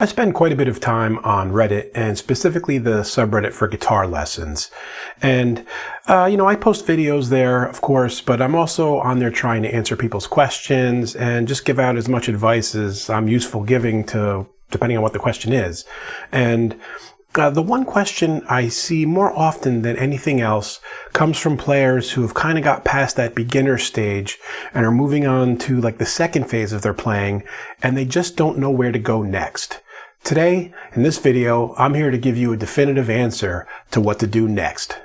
I spend quite a bit of time on Reddit, and specifically the subreddit for guitar lessons. And, I post videos there, of course, but I'm also on there trying to answer people's questions and just give out as much advice as I'm useful giving to, depending on what the question is. And the one question I see more often than anything else comes from players who have kind of got past that beginner stage and are moving on to like the second phase of their playing, and they just don't know where to go next. Today, in this video, I'm here to give you a definitive answer to what to do next.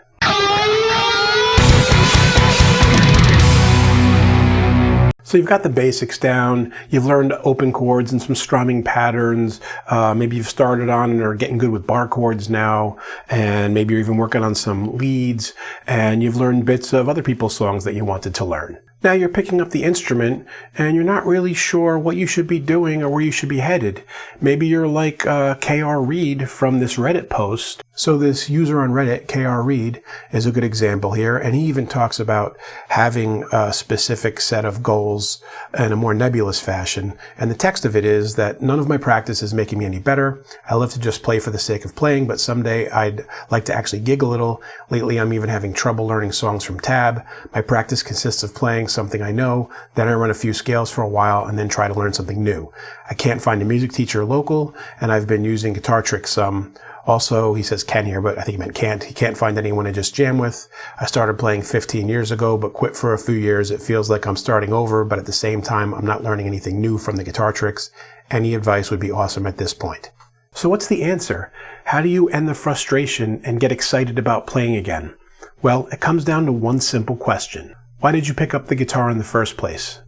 So you've got the basics down, you've learned open chords and some strumming patterns, maybe you've started on and are getting good with bar chords now, and maybe you're even working on some leads, and you've learned bits of other people's songs that you wanted to learn. Now you're picking up the instrument and you're not really sure what you should be doing or where you should be headed. Maybe you're like KR Reed from this Reddit post. So this user on Reddit, KR Reed, is a good example here, and he even talks about having a specific set of goals in a more nebulous fashion. And the text of it is that none of my practice is making me any better. I love to just play for the sake of playing, but someday I'd like to actually gig a little. Lately I'm even having trouble learning songs from tab. My practice consists of playing something I know, then I run a few scales for a while, and then try to learn something new. I can't find a music teacher local, and I've been using Guitar Tricks some. Also, he says can here, but I think he meant can't. He can't find anyone to just jam with. I started playing 15 years ago, but quit for a few years. It feels like I'm starting over, but at the same time, I'm not learning anything new from the Guitar Tricks. Any advice would be awesome at this point. So what's the answer? How do you end the frustration and get excited about playing again? Well, it comes down to one simple question. Why did you pick up the guitar in the first place?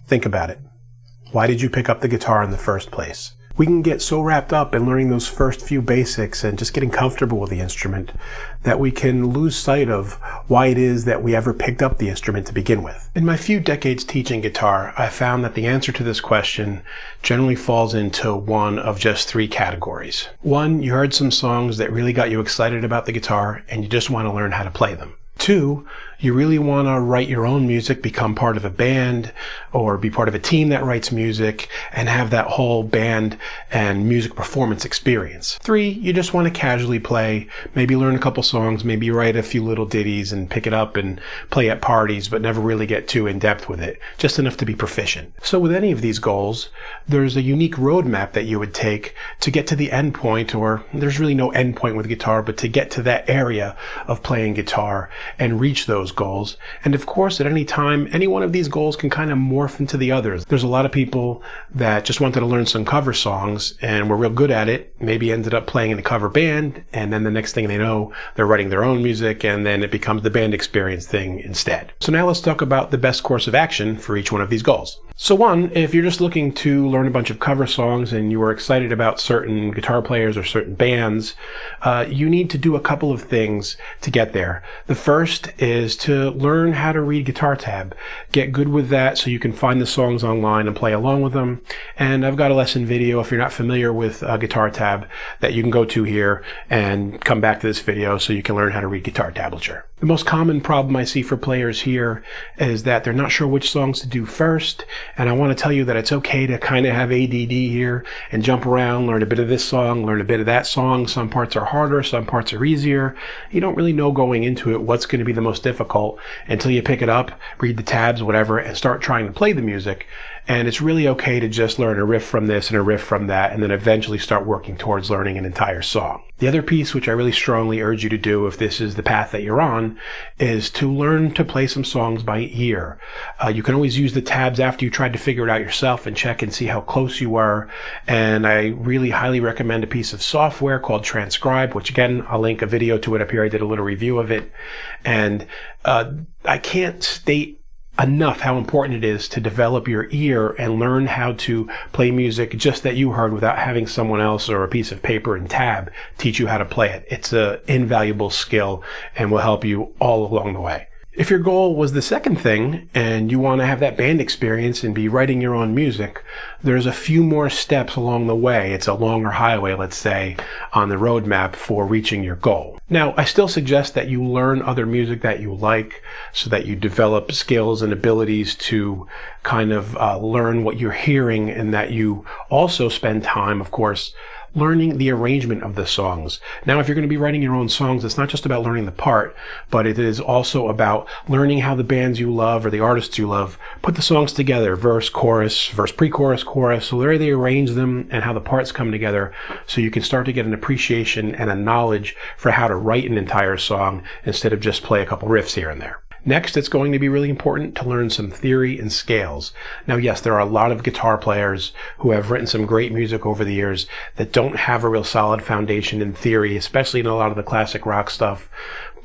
Think about it. Why did you pick up the guitar in the first place? We can get so wrapped up in learning those first few basics and just getting comfortable with the instrument that we can lose sight of why it is that we ever picked up the instrument to begin with. In my few decades teaching guitar, I found that the answer to this question generally falls into one of just three categories. One, you heard some songs that really got you excited about the guitar and you just want to learn how to play them. Two, you really want to write your own music, become part of a band, or be part of a team that writes music, and have that whole band and music performance experience. Three, you just want to casually play, maybe learn a couple songs, maybe write a few little ditties and pick it up and play at parties, but never really get too in-depth with it, just enough to be proficient. So with any of these goals, there's a unique roadmap that you would take to get to the end point, or there's really no end point with guitar, but to get to that area of playing guitar and reach those goals. And of course, at any time, any one of these goals can kind of morph into the others. There's a lot of people that just wanted to learn some cover songs and were real good at it, maybe ended up playing in a cover band, and then the next thing they know, they're writing their own music, and then it becomes the band experience thing instead. So now let's talk about the best course of action for each one of these goals. So one, if you're just looking to learn a bunch of cover songs and you are excited about certain guitar players or certain bands, you need to do a couple of things to get there. The first is to learn how to read guitar tab. Get good with that so you can find the songs online and play along with them. And I've got a lesson video, if you're not familiar with guitar tab, that you can go to here and come back to this video so you can learn how to read guitar tablature. The most common problem I see for players here is that they're not sure which songs to do first, and I want to tell you that it's okay to kind of have ADD here and jump around, learn a bit of this song, learn a bit of that song. Some parts are harder, some parts are easier. You don't really know going into it what's going to be the most difficult until you pick it up, read the tabs, whatever, and start trying to play the music. And it's really okay to just learn a riff from this and a riff from that, and then eventually start working towards learning an entire song. The other piece, which I really strongly urge you to do if this is the path that you're on, is to learn to play some songs by ear. You can always use the tabs after you tried to figure it out yourself and check and see how close you were. And I really highly recommend a piece of software called Transcribe, which again, I'll link a video to it up here. I did a little review of it. And I can't state enough how important it is to develop your ear and learn how to play music just that you heard without having someone else or a piece of paper and tab teach you how to play it. It's an invaluable skill and will help you all along the way. If your goal was the second thing and you want to have that band experience and be writing your own music, there's a few more steps along the way. It's a longer highway, let's say, on the roadmap for reaching your goal. Now, I still suggest that you learn other music that you like so that you develop skills and abilities to kind of learn what you're hearing, and that you also spend time, of course, learning the arrangement of the songs. Now, if you're going to be writing your own songs, it's not just about learning the part, but it is also about learning how the bands you love or the artists you love put the songs together, verse, pre-chorus, chorus, so where they arrange them and how the parts come together, so you can start to get an appreciation and a knowledge for how to write an entire song instead of just play a couple riffs here and there. Next, it's going to be really important to learn some theory and scales. Now, yes, there are a lot of guitar players who have written some great music over the years that don't have a real solid foundation in theory, especially in a lot of the classic rock stuff.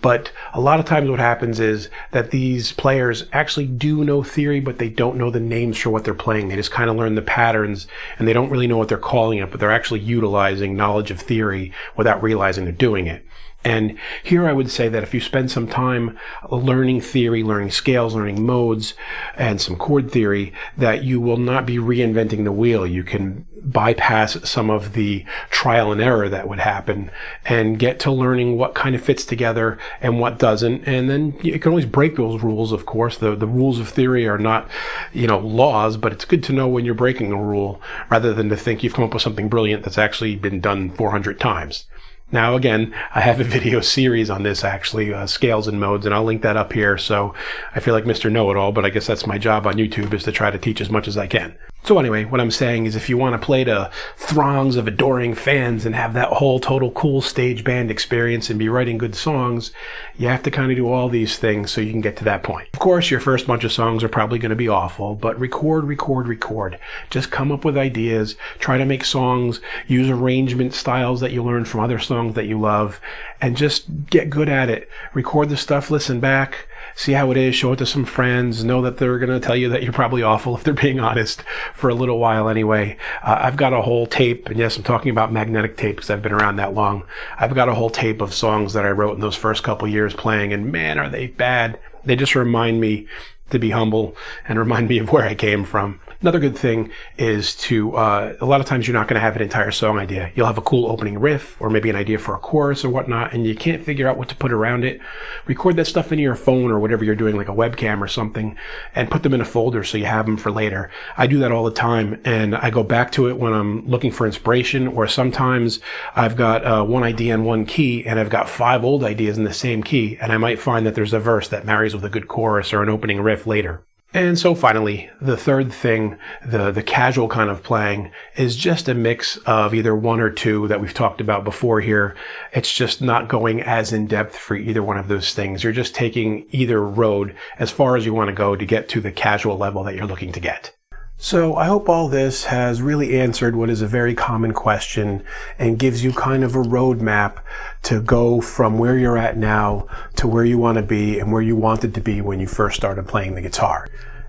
But a lot of times what happens is that these players actually do know theory, but they don't know the names for what they're playing. They just kind of learn the patterns, and they don't really know what they're calling it, but they're actually utilizing knowledge of theory without realizing they're doing it. And here I would say that if you spend some time learning theory, learning scales, learning modes, and some chord theory, that you will not be reinventing the wheel. You can bypass some of the trial and error that would happen and get to learning what kind of fits together and what doesn't. And then you can always break those rules, of course. The rules of theory are not, laws, but it's good to know when you're breaking a rule rather than to think you've come up with something brilliant that's actually been done 400 times. Now, again, I have a video series on this, actually, scales and modes, and I'll link that up here. So I feel like Mr. Know-It-All, but I guess that's my job on YouTube, is to try to teach as much as I can. So anyway, what I'm saying is if you want to play to throngs of adoring fans and have that whole total cool stage band experience and be writing good songs, you have to kind of do all these things so you can get to that point. Of course, your first bunch of songs are probably going to be awful, but record. Just come up with ideas, try to make songs, use arrangement styles that you learned from other songs that you love, and just get good at it. Record the stuff, listen back, see how it is, show it to some friends, know that they're going to tell you that you're probably awful if they're being honest for a little while anyway. I've got a whole tape, and yes, I'm talking about magnetic tape because I've been around that long. I've got a whole tape of songs that I wrote in those first couple years playing, and man, are they bad. They just remind me to be humble and remind me of where I came from. Another good thing is to, a lot of times you're not going to have an entire song idea. You'll have a cool opening riff or maybe an idea for a chorus or whatnot, and you can't figure out what to put around it. Record that stuff into your phone or whatever you're doing, like a webcam or something, and put them in a folder so you have them for later. I do that all the time, and I go back to it when I'm looking for inspiration, or sometimes I've got one idea in one key, and I've got 5 old ideas in the same key, and I might find that there's a verse that marries with a good chorus or an opening riff later. And so finally, the third thing, the casual kind of playing, is just a mix of either one or two that we've talked about before here. It's just not going as in depth for either one of those things. You're just taking either road as far as you want to go to get to the casual level that you're looking to get. So I hope all this has really answered what is a very common question and gives you kind of a roadmap to go from where you're at now to where you want to be and where you wanted to be when you first started playing the guitar.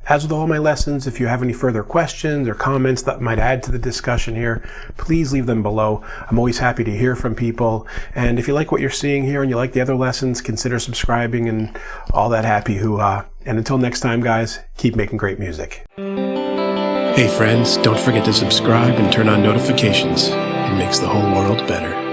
As with all my lessons, if you have any further questions or comments that might add to the discussion here, please leave them below. I'm always happy to hear from people. And if you like what you're seeing here and you like the other lessons, consider subscribing and all that happy hoo-ha. And until next time, guys, keep making great music. Hey friends, don't forget to subscribe and turn on notifications. It makes the whole world better.